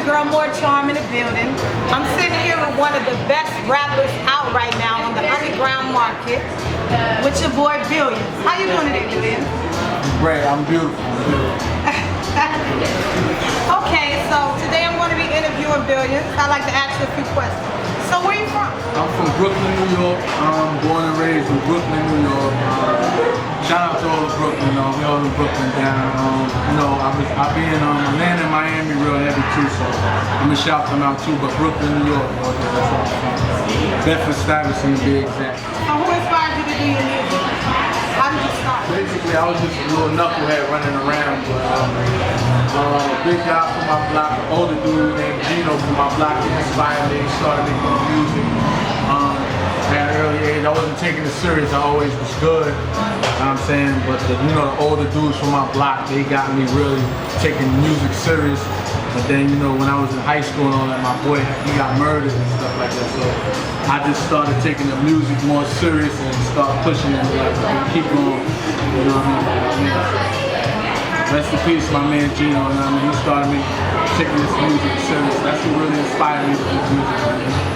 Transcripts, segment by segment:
your girl More Charm in the building. I'm sitting here with one of the best rappers out right now on the underground market with your boy Billionz. How you doing today, Billionz? Great, I'm beautiful. Okay, so today I'm going to be interviewing Billionz. I'd like to ask you a few questions. So where are you from? I'm from Brooklyn, New York. Born and raised in Brooklyn, New York. Shout out to all of Brooklyn, we all in Brooklyn down. I've been in Atlanta and Miami real heavy too, so I'm gonna shout them out too. But Brooklyn, New York, that's all I'm from. Bedford-Stuyvesant to be exact. So who inspired you to do your music? How did you start? Basically, I was just a little knucklehead running around, but a big guy from my block, an older dude named Gino from my block, he inspired me, started making music. At an early age, I wasn't taking it serious, I always was good, you know what I'm saying, but the older dudes from my block, they got me really taking music serious. But then, when I was in high school and all that, my boy, he got murdered and stuff like that, so I just started taking the music more serious and started pushing it, like, keep going, you know what I mean? Rest in peace, my man Gino, you know what I mean? He started me taking this music serious. That's what really inspired me to do music.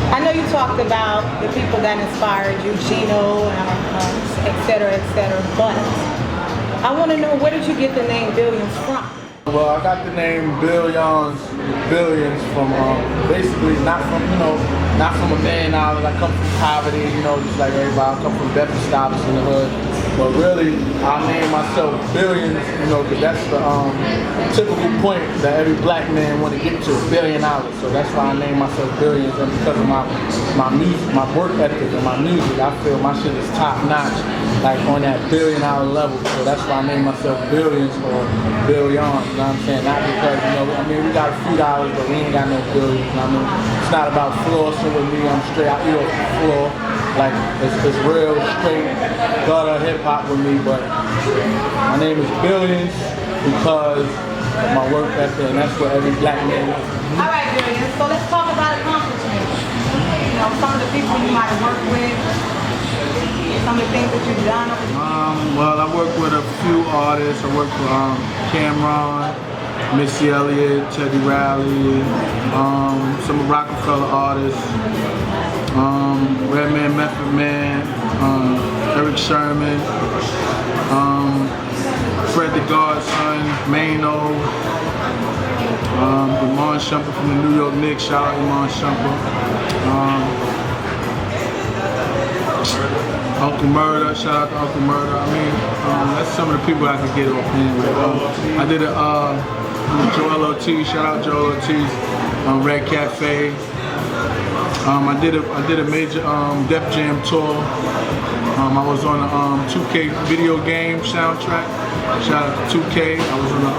I know you talked about the people that inspired you, Gino, et cetera, but I want to know, where did you get the name Billionz from? Well, I got the name Billionz from basically not from a million dollars. I come from poverty, just like everybody. I come from Bedford-Stuyvesant in the hood. But really, I named myself Billionz, because that's the typical point that every black man want to get to, $1 billion. So that's why I named myself Billionz, and because of my music, my work ethic, and my music, I feel my shit is top notch, like on that $1 billion level. So that's why I named myself Billionz or Billionz. You know what I'm saying? Not because we got a few dollars, but we ain't got no billions. You know what I mean? It's not about flossing with me. I'm straight. I eat off the floor. Like, it's real straight gutter hip-hop with me, but my name is Billionz because of my work ethic, and that's what every black man wants. All right, Billionz, so let's talk about accomplishments. Some of the people you might have worked with, some of the things that you've done. Well, I work with a few artists. I work with Cameron, Missy Elliott, Teddy Riley, some Rockefeller artists, Redman, Method Man, Eric Sherman, Fred the Godson, Mano, Iman Shumpert from the New York Knicks, shout out Iman Shumpert, Uncle Murder, shout out to Uncle Murder. That's some of the people I could get off in. I did Joel Ortiz, shout out Joel Ortiz, Red Cafe. I did a major Def Jam tour. I was on the 2K video game soundtrack. Shout out to 2K. I was on the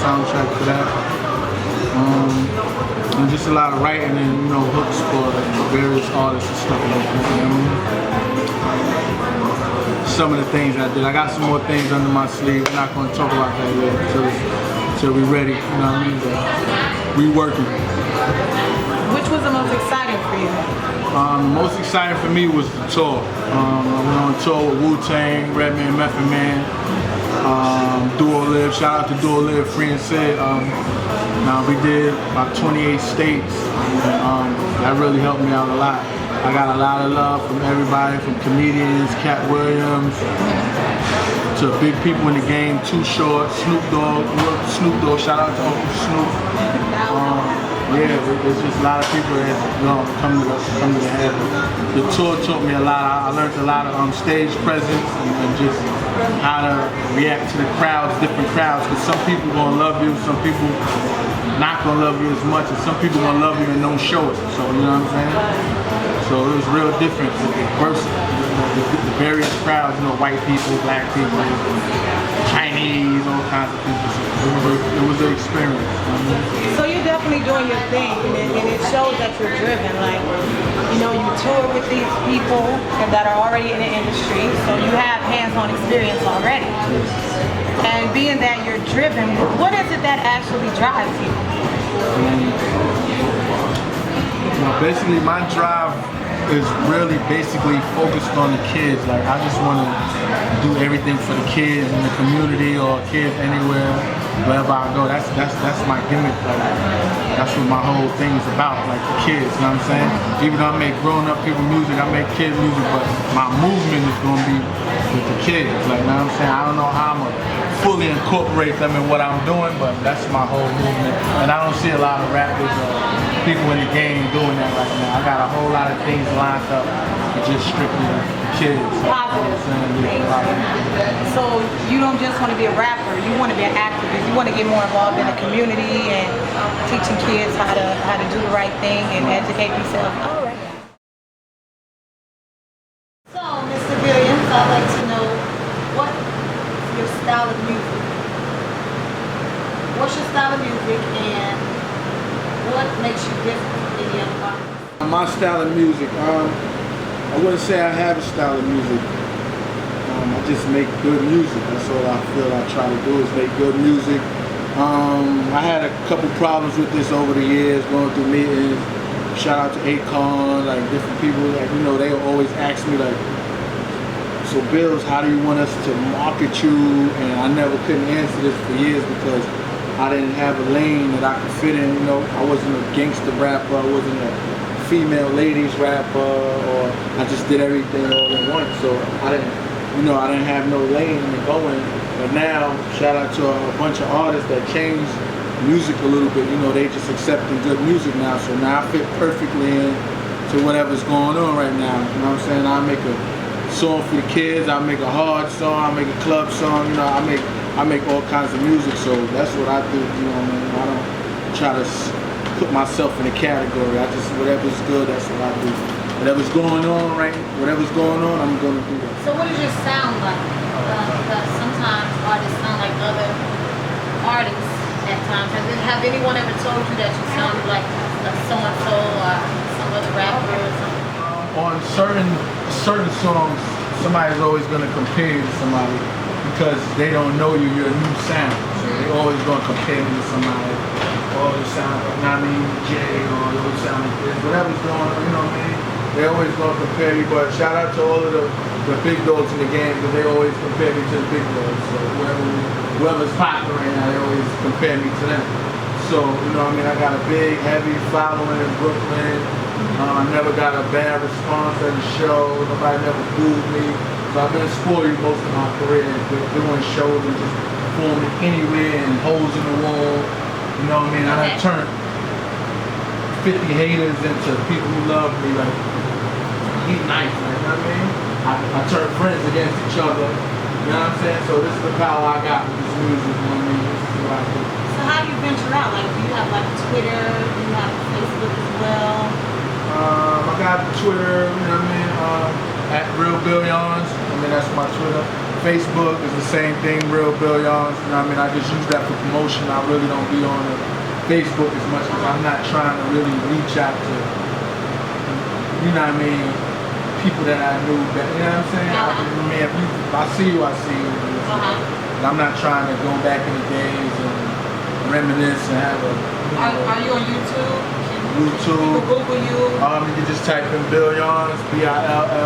soundtrack for that. And just a lot of writing and hooks for various artists and stuff like that. Some of the things I did. I got some more things under my sleeve. We're not going to talk about that yet until we're ready. You know what I mean? But we working. Which was the most exciting for you? The most exciting for me was the tour. I went on tour with Wu-Tang, Redman, Method Man, Duo Live. Shout out to Duo Live, Free and Sid. Now we did about 28 states. That really helped me out a lot. I got a lot of love from everybody, from comedians, Cat Williams, to big people in the game, Too Short, Snoop Dogg, shout out to Uncle Snoop. Yeah, there's just a lot of people that come to the head. The tour taught me a lot. I learned a lot of stage presence and just how to react to the crowds, different crowds. Because some people gonna love you, some people not gonna love you as much, and some people gonna love you and don't show it. So you know what I'm saying? So it was real different. The various crowds, white people, black people, Chinese, all kinds of people. So it was an experience. So you're definitely doing your thing, and it shows that you're driven. Like, you tour with these people that are already in the industry, so you have hands-on experience already. And being that you're driven, what is it that actually drives you? Basically, my drive is really basically focused on the kids. Like, I just want to do everything for the kids in the community or kids anywhere. wherever I go, that's my gimmick. Like, that's what my whole thing is about, like the kids, you know what I'm saying? Even though I make grown-up people music, I make kid music, but my movement is gonna be with the kids, like, you know what I'm saying? I don't know how I'm gonna fully incorporate them in what I'm doing, but that's my whole movement. And I don't see a lot of rappers or people in the game doing that right now. I got a whole lot of things lined up for just strictly kids. Positive. So you don't just want to be a rapper, you want to be an activist. You want to get more involved in the community and teaching kids how to do the right thing and educate themselves. All right. So, Mr. Billionz, I'd like to know what your style of music. What's your style of music and what makes you different from any other artist? My style of music, I wouldn't say I have a style of music. I just make good music. That's all I feel I try to do is make good music. I had a couple problems with this over the years, going through meetings. Shout out to Akon, like different people, like, you know, they always ask me like, so Bills, how do you want us to market you? And I never couldn't answer this for years because I didn't have a lane that I could fit in. You know, I wasn't a gangster rapper, I wasn't a female ladies rapper, or I just did everything all at once. So I didn't have no lane to go in. But now, shout out to a bunch of artists that changed music a little bit. You know, they just accepting good music now. So now I fit perfectly in to whatever's going on right now. You know what I'm saying? I make a song for the kids, I make a hard song, I make a club song, you know, I make all kinds of music, so that's what I do, you know what I mean? I don't try to put myself in a category. I just, whatever's good, that's what I do. Whatever's going on, right? Whatever's going on, I'm gonna do that. So what does your sound like? Because sometimes artists sound like other artists at times. Have anyone ever told you that you sounded like so-and-so or some other rapper or something? On certain songs, somebody's always gonna compare you to somebody because they don't know you. You're a new sound. So they always gonna compare me to somebody. Oh, you sound like Jay, or you sound like this. Whatever's going on, you know what I mean? They always gonna compare you. But shout out to all of the big dogs in the game because they always compare me to the big dogs. So whoever's popular right now, they always compare me to them. So, you know what I mean? I got a big, heavy following in Brooklyn. I never got a bad response at the show. Nobody never booed me. So I've been spoiled most of my career with doing shows and just performing anywhere and holes in the wall. You know what I mean? I done turned 50 haters into people who love me. Like, he's nice, like, you know what I mean? I turned friends against each other. You know what I'm saying? So this is the power I got with this music. You know what I mean? This is what I do. So how do you venture out? Like, do you have like Twitter? Do you have Facebook as well? I got Twitter, you know what I mean, at Real Billionz. I mean, that's my Twitter. Facebook is the same thing, Real Billionz. You know what I mean? I just use that for promotion. I really don't be on Facebook as much because I'm not trying to really reach out to, you know what I mean, people that I knew that, you know what I'm saying? I mean, if I see you, I see you. And I'm not trying to go back in the days and reminisce and have a, Are you on YouTube? YouTube. People Google you. You can just type in Billionz, Billionz,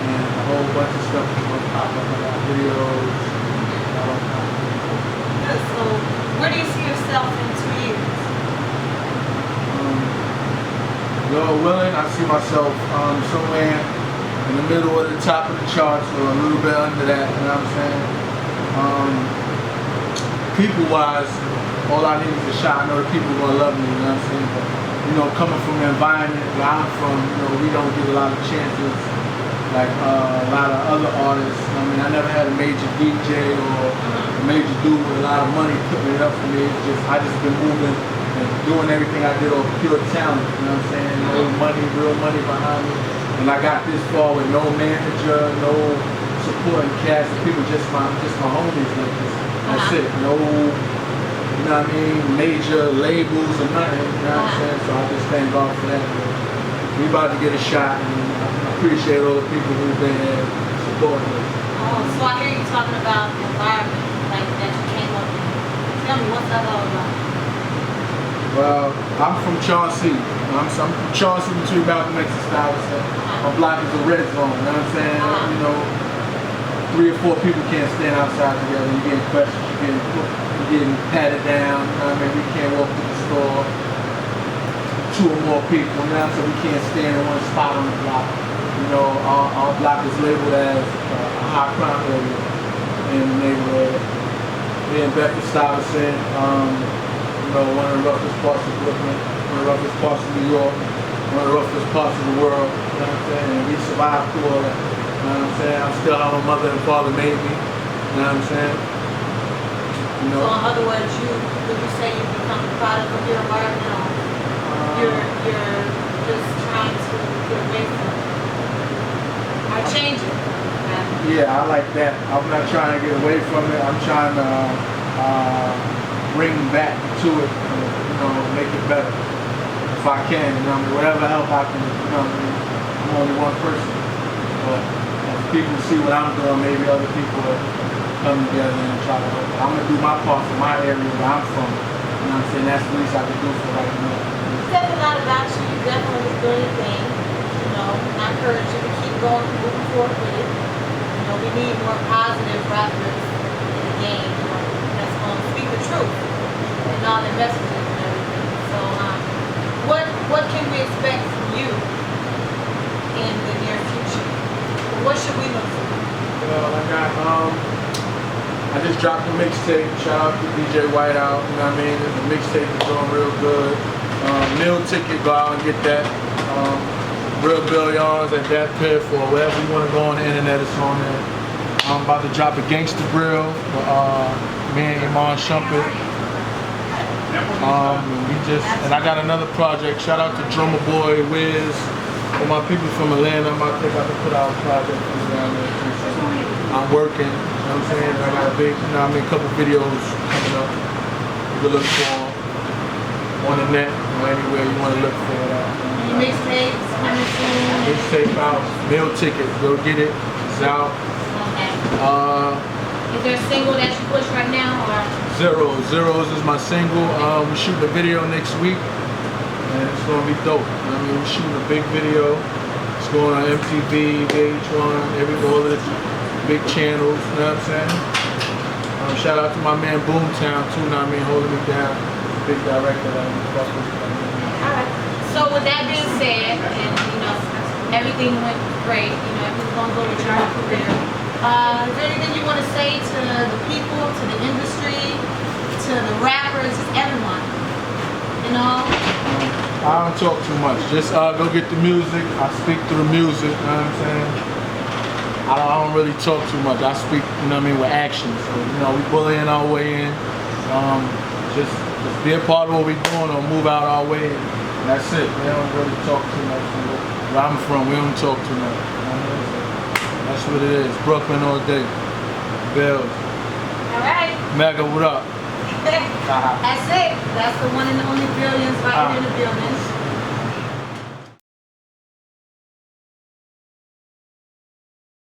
and a whole bunch of stuff is gonna pop up. I got videos. Good. So, where do you see yourself in 2 years? Lord willing, I see myself somewhere in the middle of the top of the charts or a little bit under that. You know what I'm saying? People-wise, all I need is a shot. I know the people are gonna love me, you know what I'm saying? But, you know, coming from the environment where I'm from, you know, we don't get a lot of chances like a lot of other artists. I mean, I never had a major DJ or a major dude with a lot of money putting it up for me. It's just, I just been moving and doing everything I did on pure talent, you know what I'm saying? No money, real money behind me. And I got this far with no manager, no supporting cast, people, just my homies like this. That's it. No, you know what I mean, major labels or nothing, you know what I'm saying? So I just thank God for that. We about to get a shot, and I appreciate all the people who've been here supporting us. Oh, so I hear you talking about the environment, like that you came up in. Tell me, what's that all about? Well, I'm from Chauncey. I'm from Chauncey between Malcolm X and Stuyvesant. My block is a red zone, you know what I'm saying? You know, 3 or 4 people can't stand outside together. You're getting questions, you're getting patted down. You know what I mean? We can't walk through the store. 2 or more people. You know, so we can't stand in one spot on the block. You know, our block is labeled as a high crime area in the neighborhood. We're in Bedford-Stuyvesant, you know, one of the roughest parts of Brooklyn, one of the roughest parts of New York, one of the roughest parts of the world. You know what I'm saying? And we survived through all that. You know what I'm saying? I'm still how my mother and father made me. You know what I'm saying? You know? So in other words, would you say you become a product of your environment, or you're just trying to get away from it? Or change it? Yeah, I like that. I'm not trying to get away from it. I'm trying to bring back to it, you know, make it better. If I can, you know, whatever help I can, you know, I'm only one person. But if people see what I'm doing, maybe other people will come together and try to help. I'm going to do my part for my area where I'm from. You know what I'm saying? That's the least I can do for right now. You said a lot about you. You definitely doing your thing. You know, and I encourage you to keep going, moving forward with it. You know, we need more positive rappers in the game, you know, that's going to speak the truth and all their messages and everything. So, what can we expect from you in the near future? What should we look for? Well, I just dropped a mixtape. Shout out to DJ Whiteout. You know what I mean? The mixtape is doing real good. Meal ticket, go out and get that. Real Billionz at that Piff or wherever you want to go on the internet, it's on there. I'm about to drop a Gangsta Grill with me and Iman Shumpert. And I got another project. Shout out to Drummer Boy, Wiz, all my people from Atlanta. I'm about to think I can put out a project from down there. I'm working, you know what I'm saying? I got a big, you know what I mean, couple videos coming up. You can look for them on the net or anywhere you want to look for that. Mixtapes coming soon. Mixtape out, meal ticket, go get it. It's out. Okay. Is there a single that you push right now, or? Zeros is my single. We're shooting a video next week, and it's gonna be dope. I mean, we're shooting a big video. It's going on MTV, VH1, all of the big channels. You know what I'm saying? Shout out to my man Boomtown too. You know what I mean, holding me down. Big director. Alright. So with that being said, and you know, everything went great. You know, everything's gonna go with your career. Is there anything you want to say to the people, to the industry, to the rappers, just everyone? You know? I don't talk too much. Just go get the music. I speak through the music. You know what I'm saying? I don't really talk too much. I speak, you know what I mean, with action. So, you know, we bullying our way in. Just be a part of what we're doing or move out our way. And that's it. We don't really talk too much. Where I'm from, we don't talk too much. That's what it is. Brooklyn all day. Bills. Alright. Mega, what up? That's it. That's the one and only Billionz right here in the building.